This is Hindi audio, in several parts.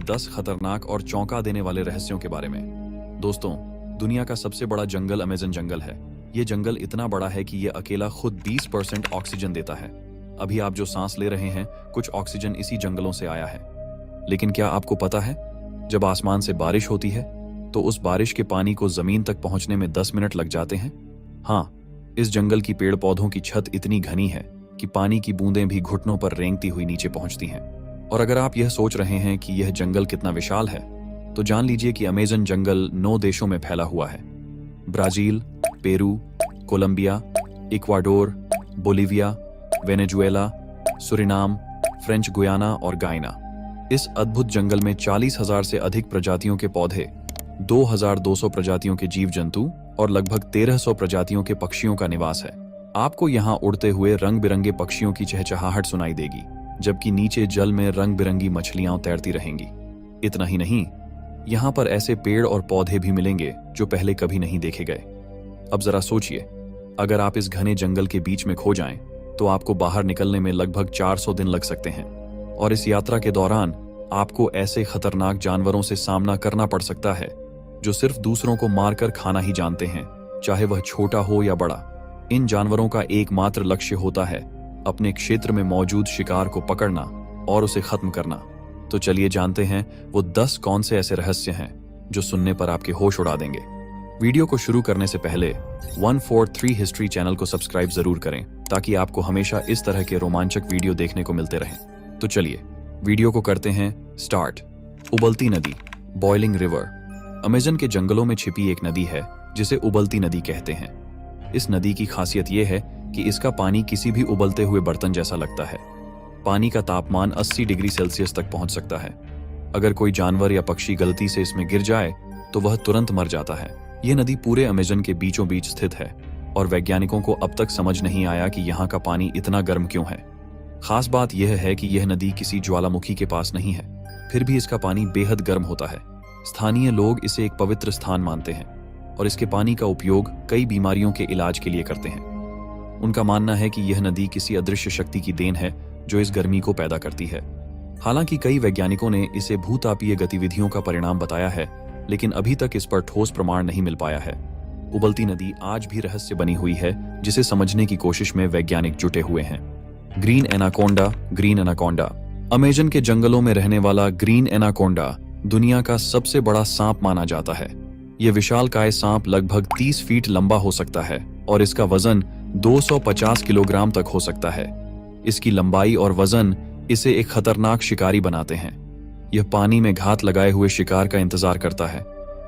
10 खतरनाक और चौंका देने वाले रहस्यों के बारे में। दोस्तों, दुनिया का सबसे बड़ा जंगल अमेज़न जंगल है। ये जंगल इतना बड़ा है कि ये अकेला खुद 20% ऑक्सीजन देता है। अभी आप जो सांस ले रहे हैं, कुछ ऑक्सीजन इसी जंगलों से आया है। लेकिन क्या आपको पता है, जब आसमान से बारिश होती है तो उस बारिश के पानी को जमीन तक पहुंचने में 10 मिनट लग जाते हैं। हाँ, इस जंगल की पेड़ पौधों की छत इतनी घनी है कि पानी की बूंदें भी घुटनों पर रेंगती हुई नीचे पहुंचती हैं। और अगर आप यह सोच रहे हैं कि यह जंगल कितना विशाल है, तो जान लीजिए कि अमेज़न जंगल 9 देशों में फैला हुआ है। Brazil, Peru, Colombia, Ecuador, Bolivia, Venezuela, Suriname, French Guiana और गायना। इस अद्भुत जंगल में 40,000 से अधिक प्रजातियों के पौधे, 2,200 प्रजातियों के जीव जंतु और लगभग 1,300 प्रजातियों के पक्षियों का निवास है। आपको यहाँ उड़ते हुए रंग बिरंगे पक्षियों की चहचहाहट सुनाई देगी, जबकि नीचे जल में रंग बिरंगी मछलियां तैरती रहेंगी। इतना ही नहीं, यहाँ पर ऐसे पेड़ और पौधे भी मिलेंगे जो पहले कभी नहीं देखे गए। अब जरा सोचिए, अगर आप इस घने जंगल के बीच में खो जाएं, तो आपको बाहर निकलने में लगभग 400 दिन लग सकते हैं। और इस यात्रा के दौरान आपको ऐसे खतरनाक जानवरों से सामना करना पड़ सकता है जो सिर्फ दूसरों को मारकर खाना ही जानते हैं, चाहे वह छोटा हो या बड़ा। इन जानवरों का एकमात्र लक्ष्य होता है अपने क्षेत्र में मौजूद शिकार को पकड़ना और उसे खत्म करना। तो चलिए जानते हैं वो 10 कौन से ऐसे रहस्य हैं जो सुनने पर आपके होश उड़ा देंगे। वीडियो को शुरू करने से पहले 143 हिस्ट्री चैनल को सब्सक्राइब जरूर करें, ताकि आपको हमेशा इस तरह के रोमांचक वीडियो देखने को मिलते रहें। तो चलिए वीडियो को करते हैं स्टार्ट। उबलती नदी, बॉइलिंग रिवर। अमेज़न के जंगलों में छिपी एक नदी है जिसे उबलती नदी कहते हैं। इस नदी की खासियत यह है कि इसका पानी किसी भी उबलते हुए बर्तन जैसा लगता है। पानी का तापमान 80 डिग्री सेल्सियस तक पहुंच सकता है। अगर कोई जानवर या पक्षी गलती से इसमें गिर जाए तो वह तुरंत मर जाता है। यह नदी पूरे अमेज़न के बीचों बीच स्थित है और वैज्ञानिकों को अब तक समझ नहीं आया कि यहाँ का पानी इतना गर्म क्यों है। खास बात यह है कि यह नदी किसी ज्वालामुखी के पास नहीं है, फिर भी इसका पानी बेहद गर्म होता है। स्थानीय लोग इसे एक पवित्र स्थान मानते हैं और इसके पानी का उपयोग कई बीमारियों के इलाज के लिए करते हैं। उनका मानना है कि यह नदी किसी अदृश्य शक्ति की देन है जो इस गर्मी को पैदा करती है। हालांकि कई वैज्ञानिकों ने इसे भूतापीय गतिविधियों का परिणाम बताया है, लेकिन अभी तक इस पर ठोस प्रमाण नहीं मिल पाया है। उबलती नदी आज भी रहस्य बनी हुई है, जिसे समझने की कोशिश में वैज्ञानिक जुटे हुए हैं। Green anaconda. Green anaconda Amazon के जंगलों में रहने वाला ग्रीन एनाकोंडा दुनिया का सबसे बड़ा सांप माना जाता है। यह विशालकाय सांप लगभग 30 फीट लंबा हो सकता है और इसका वजन 250 किलोग्राम तक हो सकता है। इसकी लंबाई और वजन इसे एक खतरनाक शिकारी बनाते हैं। यह पानी में घात लगाए हुए शिकार का इंतजार करता है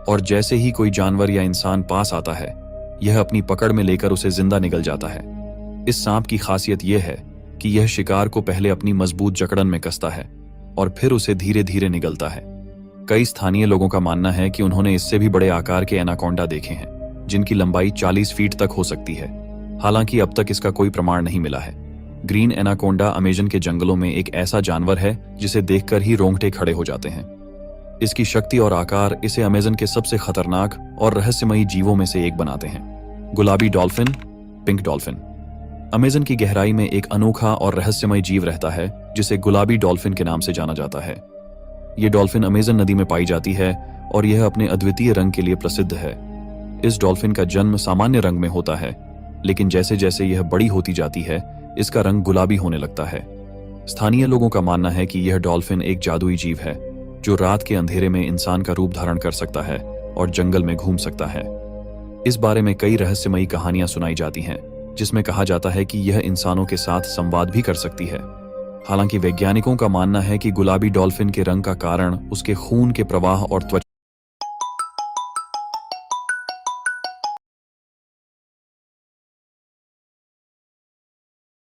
और जैसे ही कोई जानवर या इंसान पास आता है, यह अपनी पकड़ में लेकर उसे जिंदा निगल जाता है। इस सांप की खासियत यह है कि यह शिकार को पहले अपनी मजबूत जकड़न में कसता है और फिर उसे धीरे धीरे निगलता है। कई स्थानीय लोगों का मानना है कि उन्होंने इससे भी बड़े आकार के एनाकोंडा देखे हैं, जिनकी लंबाई 40 फीट तक हो सकती है। हालांकि अब तक इसका कोई प्रमाण नहीं मिला है। ग्रीन एनाकोंडा अमेज़न के जंगलों में एक ऐसा जानवर है जिसे देखकर ही रोंगटे खड़े हो जाते हैं। इसकी शक्ति और आकार इसे अमेज़न के सबसे खतरनाक और रहस्यमयी जीवों में से एक बनाते हैं। गुलाबी डॉल्फिन। Pink dolphin. अमेज़न की गहराई में एक अनोखा और रहस्यमय जीव रहता है जिसे गुलाबी डॉल्फिन के नाम से जाना जाता है। यह डॉल्फिन अमेज़न नदी में पाई जाती है और यह अपने अद्वितीय रंग के लिए प्रसिद्ध है। इस डॉल्फिन का जन्म सामान्य रंग में होता है, लेकिन जैसे जैसे यह बड़ी होती जाती है, इसका रंग गुलाबी होने लगता है। स्थानीय लोगों का मानना है कि यह डॉल्फिन एक जादुई जीव है जो रात के अंधेरे में इंसान का रूप धारण कर सकता है और जंगल में घूम सकता है। इस बारे में कई रहस्यमयी कहानियां सुनाई जाती हैं, जिसमें कहा जाता है कि यह इंसानों के साथ संवाद भी कर सकती है। हालांकि वैज्ञानिकों का मानना है कि गुलाबी डॉल्फिन के रंग का कारण उसके खून के प्रवाह और त्वचा